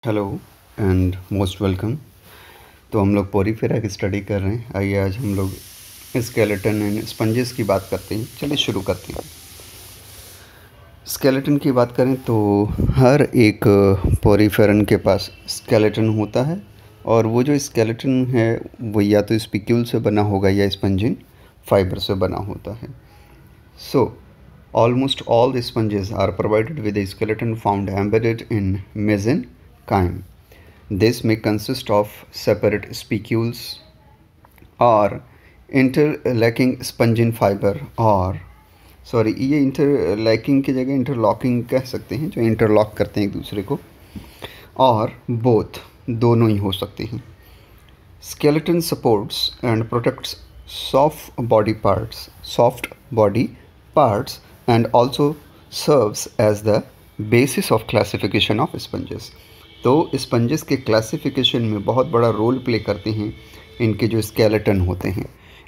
Hello and most welcome. तो हम लोग पोरीफेरा की स्टडी कर रहे हैं। आइए आज हम लोग स्केलेटन एंड स्पंजेस की बात करते हैं। चलिए शुरू करते हैं। स्केलेटन की बात करें तो हर एक पोरीफेरन के पास स्केलेटन होता है, और वो जो स्केलेटन है वो या तो स्पिक्यूल से बना होगा या स्पंजिन फाइबर से बना होता है। सो almost all the sponges are provided with a skeleton found embedded in mesenchyme. This may consist of separate spicules or interlacking spongin fiber, और सॉरी ये इंटरलैकिंग की जगह इंटरलॉकिंग कह सकते हैं, जो इंटरलॉक करते हैं एक दूसरे को, और बोथ दोनों ही हो सकते हैं। Skeleton supports and protects soft body parts and also serves as the basis of classification of sponges. तो स्पंजेस के क्लासिफिकेशन में बहुत बड़ा रोल प्ले करते हैं इनके जो स्केलेटन होते हैं।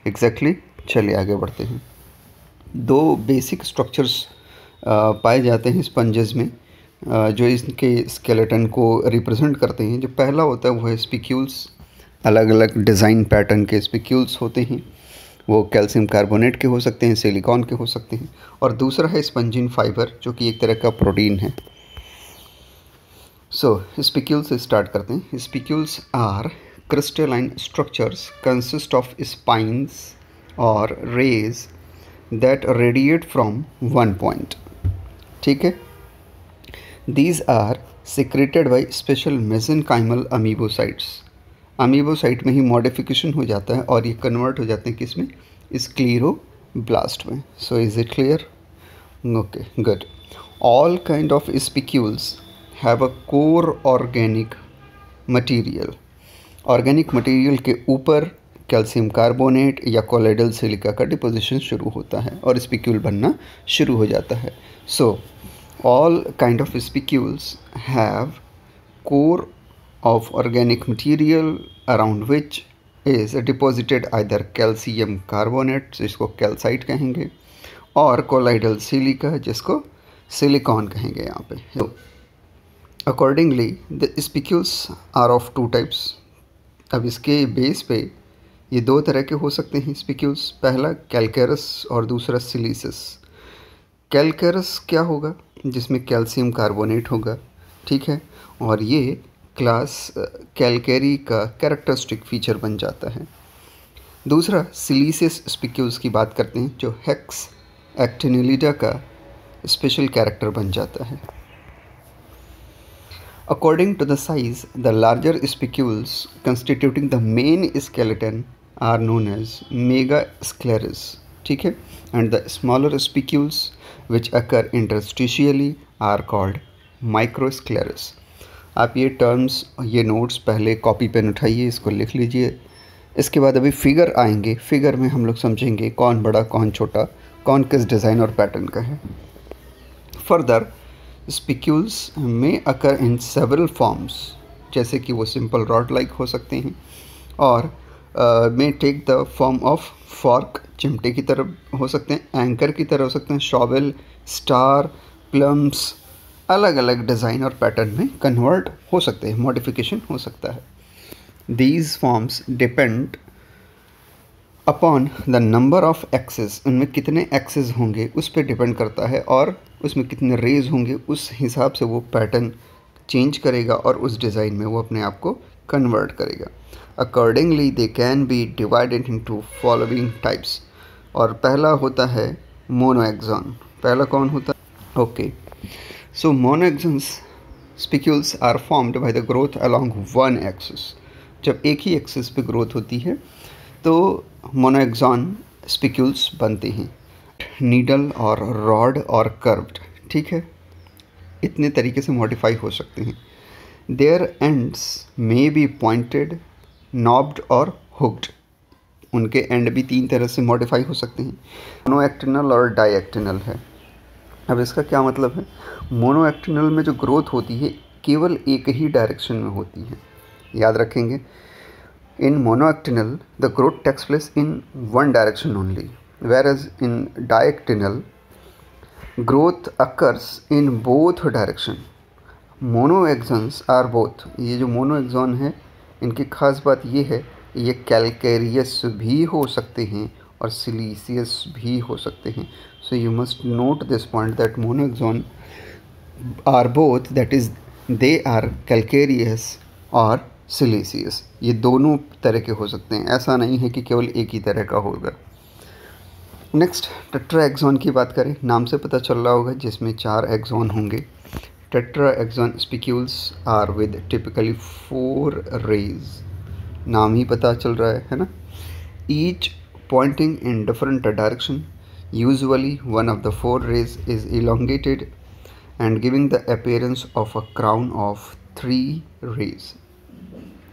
एग्जैक्टली चलिए आगे बढ़ते हैं। दो बेसिक स्ट्रक्चर्स पाए जाते हैं स्पंजेस में, जो इसके स्केलेटन को रिप्रेजेंट करते हैं। जो पहला होता है वो है स्पिक्यूल्स। अलग अलग डिज़ाइन पैटर्न के स्पिक्यूल्स होते हैं, वो कैल्शियम कार्बोनेट के हो सकते हैं, सिलिकॉन के हो सकते हैं। और दूसरा है स्पंजिन फाइबर, जो कि एक तरह का प्रोटीन है। सो स्पिक्यूल्स से स्टार्ट करते हैं। Spicules are crystalline structures consist of spines और rays that radiate from one point. ठीक है। These are secreted by special mesenchymal amoebocytes. Amoebocyte में ही मॉडिफिकेशन हो जाता है और ये कन्वर्ट हो जाते हैं किसमें? स्क्लेरोब्लास्ट में। So is it clear? Okay, good. All kind of spicules have a core organic material. Organic material के ऊपर कैल्शियम कार्बोनेट या कोलाइडल सिलिका का डिपोजिशन शुरू होता है और स्पिक्यूल बनना शुरू हो जाता है। So all kind of spicules have core of organic material around which is deposited either calcium carbonate, जिसको कैल्साइट कहेंगे, और कोलाइडल सिलिका, जिसको सिलिकॉन कहेंगे यहाँ पे। Accordingly the spicules are of two types. अब इसके बेस पे ये दो तरह के हो सकते हैं स्पिक्यूल्स। पहला कैलकेरस और दूसरा सिलिसिस। कैलकेरस क्या होगा? जिसमें कैल्शियम कार्बोनेट होगा, ठीक है, और ये क्लास कैलकेरी का कैरेक्टरिस्टिक फीचर बन जाता है। दूसरा सिलिसियस स्पिक्यूल्स की बात करते हैं, जो हेक्स एक्टिनिलिडा का स्पेशल कैरेक्टर बन जाता है। According to the size, the larger spicules constituting the main skeleton are known as mega scleres, ठीक है, and the smaller spicules which occur interstitially are called microscleres. आप ये टर्म्स, ये नोट्स पहले कॉपी पेन उठाइए, इसको लिख लीजिए। इसके बाद अभी फिगर आएंगे, फिगर में हम लोग समझेंगे कौन बड़ा कौन छोटा, कौन किस डिज़ाइन और पैटर्न का है। फर्दर स्पिक्यूल्स में अकर इन सेवरल फॉर्म्स, जैसे कि वो सिंपल रॉड लाइक हो सकते हैं, और में take the form of fork, चिमटे की तरह हो सकते हैं, एंकर की तरह हो सकते हैं, शॉवेल, स्टार, प्लम्स, अलग अलग डिज़ाइन और पैटर्न में कन्वर्ट हो सकते हैं, मॉडिफिकेशन हो सकता है। These forms depend upon the number of axes. उनमें कितने एक्सेस होंगे उस पर डिपेंड करता है, और उसमें कितने रेज होंगे उस हिसाब से वो पैटर्न चेंज करेगा और उस डिज़ाइन में वो अपने आप को कन्वर्ट करेगा। Accordingly they can be divided into following types. और पहला होता है मोनोएक्सॉन। पहला कौन होता है? Okay, so monoaxons spicules are formed by the growth along one axis. जब एक ही एक्सिस पे ग्रोथ होती है तो मोनोएक्सॉन स्पिक्यूल्स बनते हैं। नीडल और रॉड और कर्व्ड, ठीक है, इतने तरीके से मॉडिफाई हो सकते हैं। Their ends may be pointed, knobbed और हुक्ड। उनके एंड भी तीन तरह से मॉडिफाई हो सकते हैं। मोनोएक्टिनल और डाइएक्टिनल है। अब इसका क्या मतलब है? मोनोएक्टिनल में जो ग्रोथ होती है केवल एक ही डायरेक्शन में होती है, याद रखेंगे। In monoactinal the growth takes place in one direction only, whereas in diactinal growth occurs in both direction. Monoaxons are both, ये जो मोनोएक्सॉन है इनकी खास बात ये है, ये कैलकेरियस भी हो सकते हैं और सिलीसियस भी हो सकते हैं. So you must note this point that monoaxon are both, that is they are calcareous और सिलीसियस. ये दोनों तरह के हो सकते हैं, ऐसा नहीं है कि केवल एक ही तरह का होगा. नेक्स्ट टेट्राएक्सॉन की बात करें, नाम से पता चल रहा होगा जिसमें 4 एक्सॉन होंगे. Tetraxon spicules are with typically 4 rays, नाम ही पता चल रहा है ना. Each pointing in different direction. Usually one of the 4 rays is elongated and giving the appearance of a crown of 3 rays,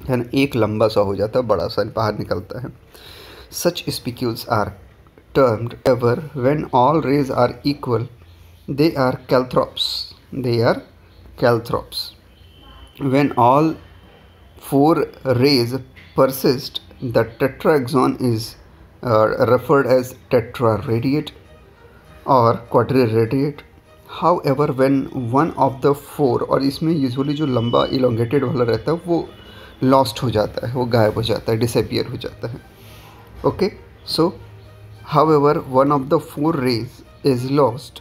है ना. एक लंबा सा हो जाता है, बड़ा सा बाहर निकलता है. सच spicules are termed ever when all rays are equal. They are calthrops. When all 4 rays persist, the tetraxon is referred as tetraradiate or quadriradiate. However, when one of the 4, और इसमें यूजुअली जो लंबा इलोंगेटेड वाला रहता है वो lost हो जाता है, वो गायब हो जाता है, डिसअपियर हो जाता है. Okay, so however one of the 4 rays is lost,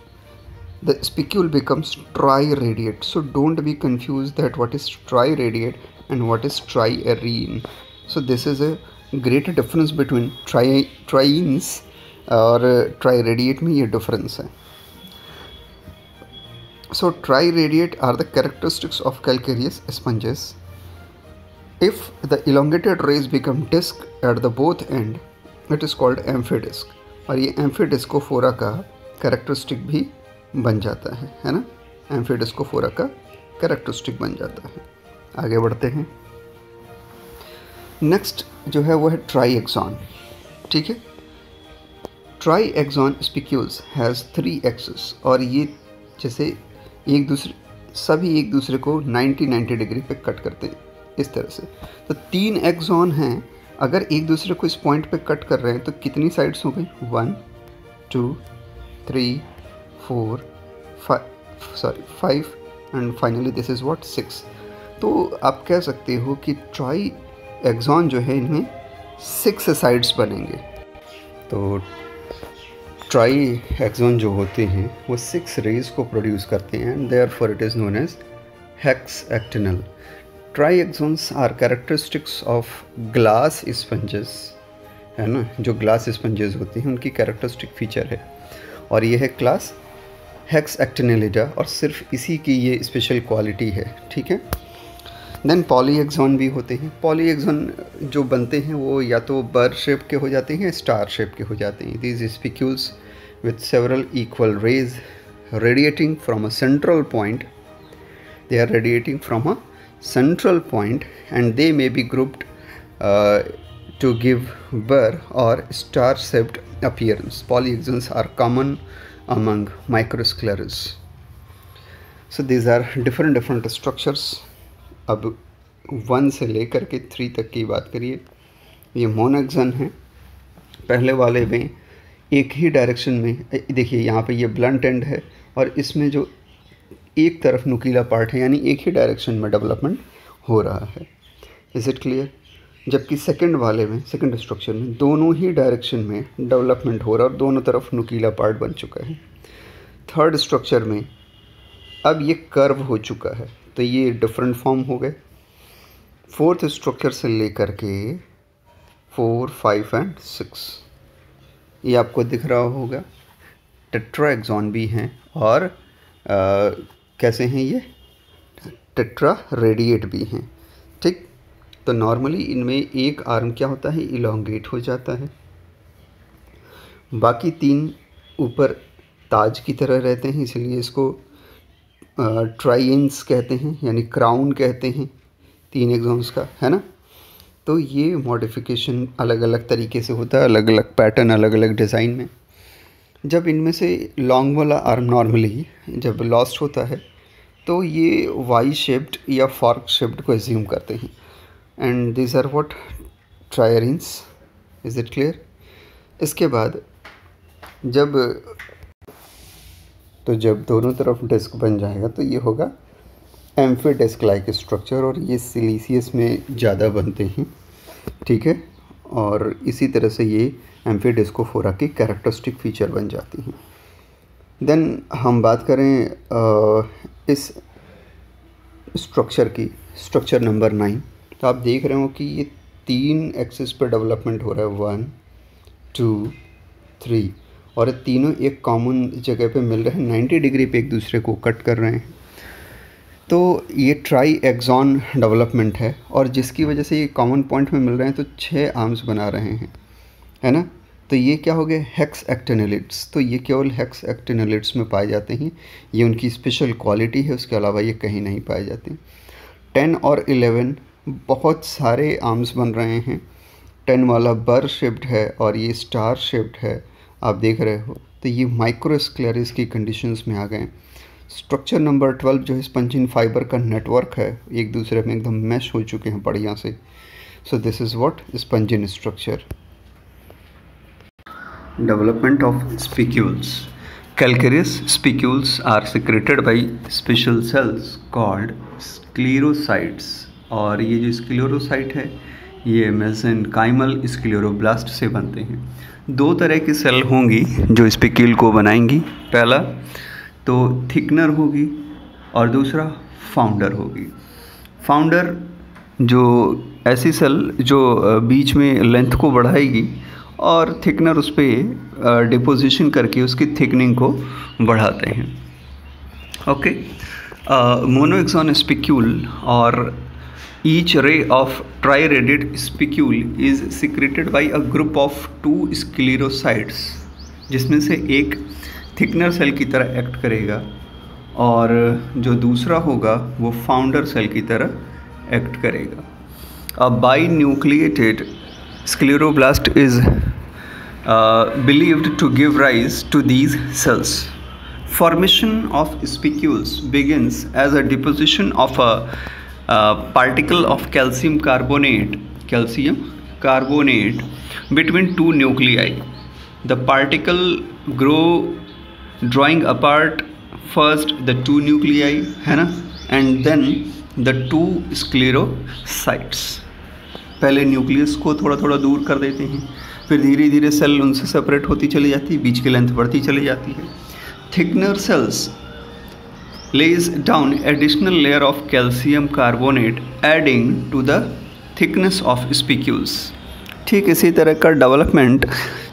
the spicule becomes triradiate. So don't be confused that what is triradiate and what is triarene. So this is a great difference between trienes और triradiate में ये difference है. So triradiate are the characteristics of calcareous sponges. If the elongated rays become disc at the both end, it is called amphidisc, और ये एम्फीडिस्कोफोरा का characteristic भी बन जाता है ना. एम्फीडिस्कोफोरा का कैरेक्टरिस्टिक बन जाता है. आगे बढ़ते हैं. नेक्स्ट जो है वो है ट्राईएक्सॉन. ठीक है, ट्राईएक्सॉन स्पिक्यूल्स हैज़ 3 एक्सिस, और ये जैसे सभी एक दूसरे को 90 डिग्री पे कट करते हैं इस तरह से. तो 3 एक्सॉन हैं, अगर एक दूसरे को इस पॉइंट पे कट कर रहे हैं तो कितनी साइड्स हो गई, 1 2 3 4 5 and finally this is what 6. तो आप कह सकते हो कि ट्राई एक्सॉन जो है इनमें 6 साइड्स बनेंगे. तो ट्राई एक्सॉन जो होते हैं वो 6 रेज को प्रोड्यूस करते हैं and therefore it is known as hexactinal. Triaxons are characteristics of glass sponges, है ना. जो ग्लास स्पंजेस होते हैं उनकी कैरेक्टरिस्टिक फीचर है, और ये है क्लास हेक्सएक्टिनेलिडा, और सिर्फ इसी की ये स्पेशल क्वालिटी है. ठीक है. देन पॉलीएक्सॉन भी होते हैं. पॉलीएक्सॉन जो बनते हैं वो या तो बर शेप के हो जाते हैं, स्टार शेप के हो जाते हैं. These spicules with several equal rays radiating from a central point. They are radiating from a central point and they may be grouped to give burr or star-shaped appearance. Polyaxons are common among microsclerus. So these are different structures. अब 1 से लेकर के 3 तक की बात करिए. ये मोनोएक्सन है. पहले वाले में एक ही डायरेक्शन में, देखिए यहाँ पे ये ब्लंट एंड है और इसमें जो एक तरफ नुकीला पार्ट है, यानी एक ही डायरेक्शन में डेवलपमेंट हो रहा है. Is it clear. जबकि सेकंड वाले में, सेकंड स्ट्रक्चर में दोनों ही डायरेक्शन में डेवलपमेंट हो रहा है और दोनों तरफ नुकीला पार्ट बन चुका है. थर्ड स्ट्रक्चर में अब ये कर्व हो चुका है, तो ये डिफरेंट फॉर्म हो गए. फोर्थ स्ट्रक्चर से लेकर के 4 5 एंड 6 ये आपको दिख रहा होगा. टेट्राएक्सॉन भी हैं और कैसे हैं ये, टेट्रा रेडिएट भी हैं. ठीक. तो नॉर्मली इनमें एक आर्म क्या होता है, इलोंगेट हो जाता है. बाकी 3 ऊपर ताज की तरह रहते हैं, इसलिए इसको ट्राइएंस कहते हैं, यानी क्राउन कहते हैं 3 एक्सॉन्स का, है ना. तो ये मॉडिफिकेशन अलग अलग तरीके से होता है, अलग अलग पैटर्न, अलग अलग डिज़ाइन में. जब इनमें से लॉन्ग वाला आर्म नॉर्मली जब लॉस्ट होता है तो ये वाई शेप्ड या फॉर्क शेप्ड को एज्यूम करते हैं. And this are what triaenes. Is it clear. इसके बाद जब दोनों तरफ डिस्क बन जाएगा तो ये होगा एम्फीडिस्क लाइक स्ट्रक्चर, और ये सिलीसियस में ज़्यादा बनते हैं, ठीक है। और इसी तरह से ये एम्फीडिस्कोफोरा की कैरेक्टरिस्टिक फीचर बन जाती हैं। देन हम बात करें इस स्ट्रक्चर की, स्ट्रक्चर नंबर 9, तो आप देख रहे हो कि ये 3 एक्सिस पर डेवलपमेंट हो रहा है, 1 2 3, और ये तीनों एक कॉमन जगह पे मिल रहे हैं, 90 डिग्री पे एक दूसरे को कट कर रहे हैं। तो ये ट्राई एक्सॉन डेवलपमेंट है, और जिसकी वजह से ये कॉमन पॉइंट में मिल रहे हैं तो 6 आर्म्स बना रहे हैं, है ना। तो ये क्या हो गए, हेक्स एक्टिनेलिड्स। तो ये केवल हेक्स एक्टिनेलिड्स में पाए जाते हैं, ये उनकी स्पेशल क्वालिटी है, उसके अलावा ये कहीं नहीं पाए जाते। 10 और 11 बहुत सारे आर्म्स बन रहे हैं। 10 वाला बर शेप्ड है और ये स्टार शेप्ड है, आप देख रहे हो। तो ये माइक्रोस्क्लेरिस की कंडीशंस में आ गए। स्ट्रक्चर नंबर 12 जो है स्पंजिन फाइबर का नेटवर्क है, एक दूसरे में एकदम मैश हो चुके हैं बढ़िया से। So this is what spongin structure. Development of spicules. Calcareous spicules are secreted by special cells called sclerocytes, और ये जो स्क्लेरोसाइट है ये मेसेनकाइमल स्क्लेरोब्लास्ट से बनते हैं। 2 तरह की सेल होंगी जो स्पिक्यूल को बनाएंगी, पहला तो थिकनर होगी और दूसरा फाउंडर होगी। फाउंडर जो ऐसी सेल जो बीच में लेंथ को बढ़ाएगी और थिकनर उस पर डिपोजिशन करके उसकी थिकनिंग को बढ़ाते हैं। ओके, मोनोएक्सॉन स्पिक्यूल और each ray of triradiate spicule is secreted by a group of 2 sclerocytes, जिसमें से एक थिकनर सेल की तरह एक्ट करेगा और जो दूसरा होगा वो फाउंडर सेल की तरह एक्ट करेगा। अ बाइन्यूक्लिएटेड scleroblast is believed to give rise to these cells. Formation of spicules begins as a deposition of a particle of calcium carbonate between 2 nuclei. The particle grow drawing apart first the 2 nuclei, है ना, and then the 2 sclerocytes. पहले nucleus को थोड़ा थोड़ा दूर कर देते हैं, फिर धीरे धीरे सेल उनसे सेपरेट होती चली जाती है, बीच की लेंथ बढ़ती चली जाती है। Thickener cells lays down additional layer of calcium carbonate adding to the thickness of spicules. ठीक इसी तरह का डेवलपमेंट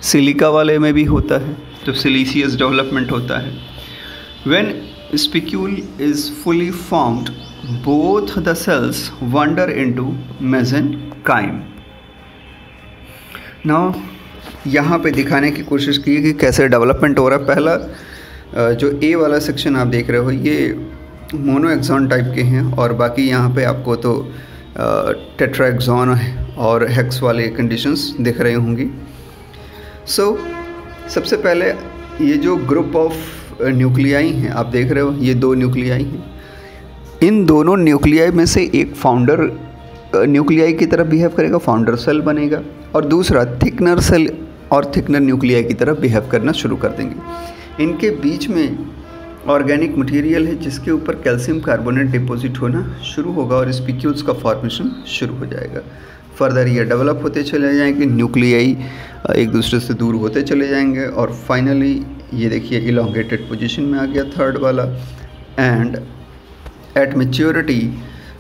सिलिका वाले में भी होता है, तो सिलीसियस डेवलपमेंट होता है। When spicule is fully formed both the cells wander into mesenchyme. Now यहाँ पे दिखाने की कोशिश की है कि कैसे डेवलपमेंट हो रहा है। पहला जो ए वाला सेक्शन आप देख रहे हो ये मोनोएक्सॉन टाइप के हैं, और बाकी यहाँ पे आपको तो टेट्राएक्सॉन और हेक्स वाले कंडीशंस दिख रही होंगी। सबसे पहले ये जो ग्रुप ऑफ न्यूक्लियाई हैं आप देख रहे हो, ये 2 न्यूक्लियाई हैं। इन दोनों न्यूक्लियाई में से एक फाउंडर न्यूक्लियाई की तरह बिहेव करेगा, फाउंडर सेल बनेगा, और दूसरा थिकनर सेल और थिकनर न्यूक्लियाई की तरह बिहेव करना शुरू कर देंगे। इनके बीच में ऑर्गेनिक मटेरियल है जिसके ऊपर कैल्शियम कार्बोनेट डिपॉजिट होना शुरू होगा और स्पिक्यूल्स का फॉर्मेशन शुरू हो जाएगा। फर्दर ये डेवलप होते चले जाएंगे, न्यूक्लियाई एक दूसरे से दूर होते चले जाएंगे, और फाइनली ये देखिए इलोंगेटेड पोजीशन में आ गया 3rd वाला। एंड एट मैच्योरिटी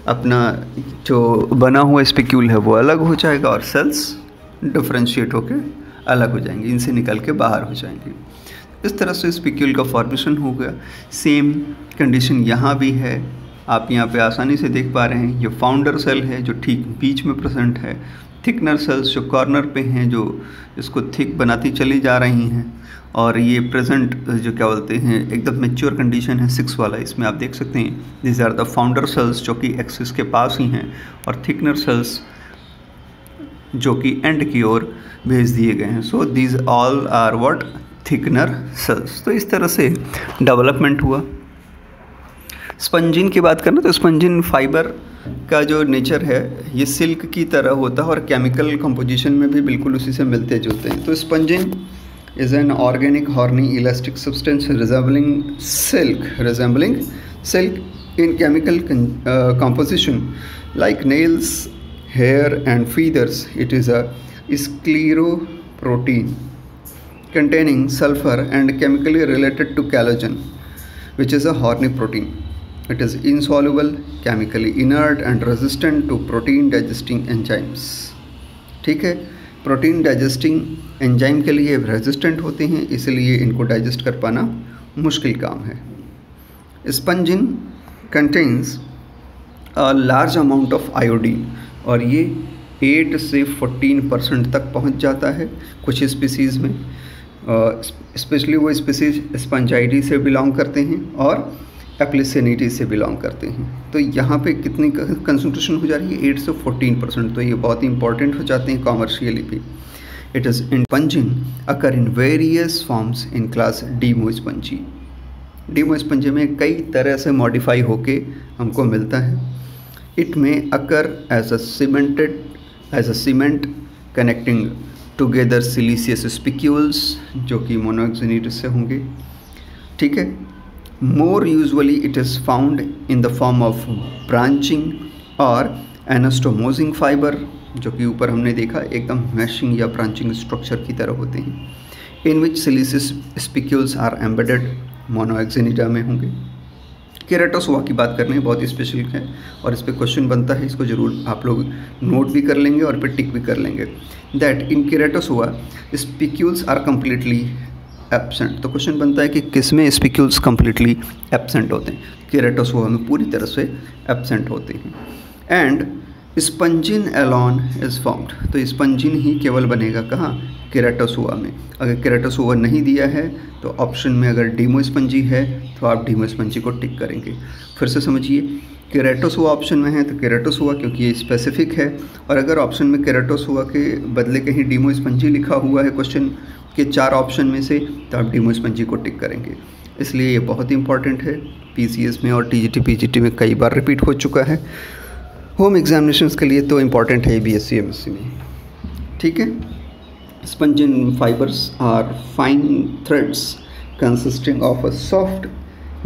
अपना जो बना हुआ स्पिक्यूल है वो अलग हो जाएगा और सेल्स डिफरेंशिएट होकर अलग हो जाएंगे, इनसे निकल के बाहर हो जाएंगे। इस तरह से स्पिक्यूल का फॉर्मेशन हो गया। सेम कंडीशन यहाँ भी है, आप यहाँ पे आसानी से देख पा रहे हैं। ये फाउंडर सेल है जो ठीक बीच में प्रेजेंट है, थिकनर सेल्स जो कॉर्नर पे हैं जो इसको थिक बनाती चली जा रही हैं, और ये प्रेजेंट जो क्या बोलते हैं एकदम मैच्योर कंडीशन है 6 वाला, इसमें आप देख सकते हैं this are the founder cells जो कि एक्सिस के पास ही हैं, और थिकनर सेल्स जो कि एंड की ओर भेज दिए गए हैं। So these all are what thickener cells. तो इस तरह से डेवलपमेंट हुआ। स्पंजिन की बात करना तो स्पंजिन फाइबर का जो नेचर है ये सिल्क की तरह होता है और केमिकल कंपोजिशन में भी बिल्कुल उसी से मिलते जुलते हैं। तो spongin is an organic horny elastic substance resembling silk In chemical composition, like nails, hair, and feathers, it is a scleroprotein containing sulfur and chemically related to collagen, which is a horny protein. It is insoluble, chemically inert, and resistant to protein digesting enzymes. ठीक है, protein digesting enzyme के लिए resistant होते हैं, इसलिए इनको digest कर पाना मुश्किल काम है. Spongin contains a large amount of iodine, और ये 8 से 14% तक पहुंच जाता है कुछ स्पीसीज़ में. स्पेशली वो स्पीसीज स्पंजाइडी से बिलोंग करते हैं और एप्लिसेनिटी से बिलोंग करते हैं. तो यहाँ पे कितनी कंसंट्रेशन हो जा रही है? 8 से 14%. तो ये बहुत ही इंपॉर्टेंट हो जाते हैं कॉमर्शियली भी. It is spongin occur in various forms in class demospongiae. Demospongiae में कई तरह से मॉडिफाई होके हमको मिलता है. It may occur as a cement connecting together siliceous spicules, जो कि मोनोएक्सिनिडस से होंगे. ठीक है. More usually it is found in the form of branching or anastomosing fiber, जो कि ऊपर हमने देखा एकदम मैशिंग या ब्रांचिंग स्ट्रक्चर की तरह होते हैं. In which siliceous spicules are embedded, मोनोएक्सिनिडा में होंगे. केराटोसोआ की बात करनी है, बहुत स्पेशल है और इस पर क्वेश्चन बनता है, इसको जरूर आप लोग नोट भी कर लेंगे और पे टिक भी कर लेंगे. That in keratosa spicules are completely absent. तो क्वेश्चन बनता है कि किसमें स्पिक्यूल्स कम्प्लीटली एब्सेंट होते हैं? केराटोसोआ में पूरी तरह से एब्सेंट होते हैं. And spongin Elon is found. तो स्पंजिन ही केवल बनेगा कहाँ? केराटोसोआ में. अगर केराटोसोआ नहीं दिया है तो ऑप्शन में अगर डीमोस्पंजी है तो आप डीमोस्पंजी को टिक करेंगे. फिर से समझिए, केराटोसोआ ऑप्शन में है तो केराटोसोआ, क्योंकि ये स्पेसिफिक है. और अगर ऑप्शन में केराटोसोआ के बदले कहीं डीमोस्पंजी लिखा हुआ है क्वेश्चन के 4 ऑप्शन में से, तो आप डीमोस्पंजी को टिक करेंगे. इसलिए ये बहुत इंपॉर्टेंट है. पीसीएस में और टीजीटी पीजीटी में कई बार रिपीट हो चुका है. होम एग्जामिनेशंस के लिए तो इम्पॉर्टेंट है बीएससी एमएससी में. ठीक है. Spongin fibres are fine threads consisting of a soft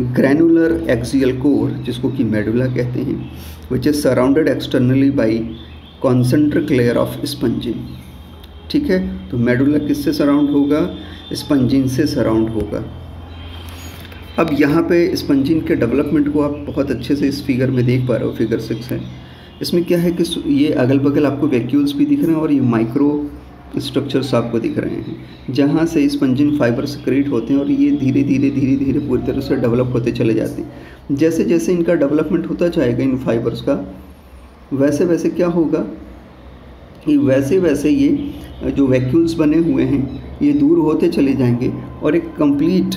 granular axial core, जिसको कि मेडुला कहते हैं, which is surrounded externally by concentric layer of spongin. ठीक है. तो मेडुला किससे सराउंड होगा? स्पंजिन से सराउंड होगा. अब यहाँ पे स्पंजिन के डेवलपमेंट को आप बहुत अच्छे से इस फिगर में देख पा रहे हो. फिगर 6 है. इसमें क्या है कि ये अगल बगल आपको वैक्यूल्स भी दिख रहे हैं और ये माइक्रो स्ट्रक्चर्स आपको दिख रहे हैं, जहाँ से स्पंजिन फाइबर सिक्रेट होते हैं और ये धीरे धीरे पूरी तरह से डेवलप होते चले जाते हैं. जैसे जैसे इनका डेवलपमेंट होता जाएगा इन फाइबर्स का, वैसे वैसे क्या होगा कि वैसे वैसे ये जो वैक्यूल्स बने हुए हैं ये दूर होते चले जाएंगे और एक कंप्लीट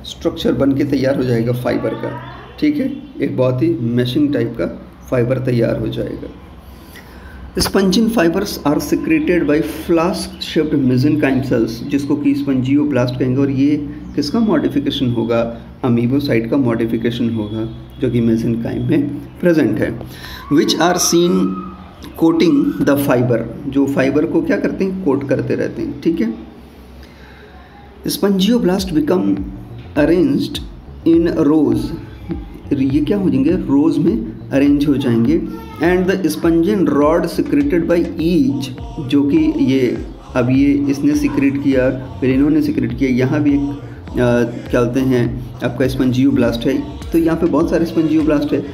स्ट्रक्चर बन के तैयार हो जाएगा फाइबर का. ठीक है. एक बहुत ही मैशिंग टाइप का फाइबर तैयार हो जाएगा. Spongin fibres are secreted by flask shaped mesenchyme cells, जिसको कि स्पंजियोब्लास्ट कहेंगे. और ये किसका मॉडिफिकेशन होगा? अमीबोसाइट का मॉडिफिकेशन होगा, जो कि मेसेनकाइम में प्रेजेंट है. Which are seen coating the fibre, जो फाइबर को क्या करते हैं? कोट करते रहते हैं. ठीक है. स्पंजियोब्लास्ट बिकम अरेंज्ड इन रोज, ये क्या हो जाएंगे? रोज में अरेंज हो जाएंगे. And the spongin rod secreted by each, जो कि ये अब ये इसने सिक्रेट किया, फिर इन्होंने सिक्रेट किया. यहाँ भी एक क्या बोलते हैं आपका स्पंजियोब्लास्ट है. तो यहाँ पे बहुत सारे स्पंजियोब्लास्ट है,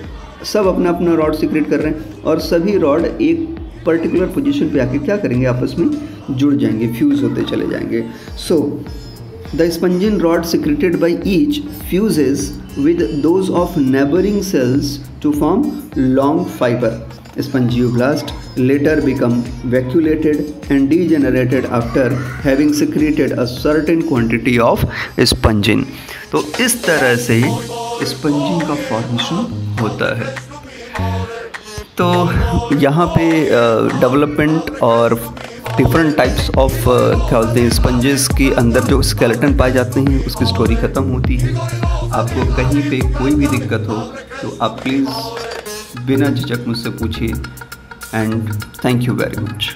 सब अपना अपना रॉड सिक्रेट कर रहे हैं और सभी रॉड एक पर्टिकुलर पोजीशन पे आके क्या करेंगे? आपस में जुड़ जाएंगे, फ्यूज़ होते चले जाएंगे. So the spongin rod secreted by each fuses with those of neighboring cells to form long fiber. Spongioblast later become vacuolated and degenerated after having secreted a certain quantity of spongin. तो इस तरह से spongin का formation होता है. तो यहाँ पे डेवलपमेंट और डिफरेंट टाइप्स ऑफ क्या बोलते हैं स्पंजेस के अंदर जो स्केलेटन पाए जाते हैं उसकी स्टोरी ख़त्म होती है. आपको कहीं पे कोई भी दिक्कत हो तो आप प्लीज़ बिना झिझक मुझसे पूछिए. And thank you very much.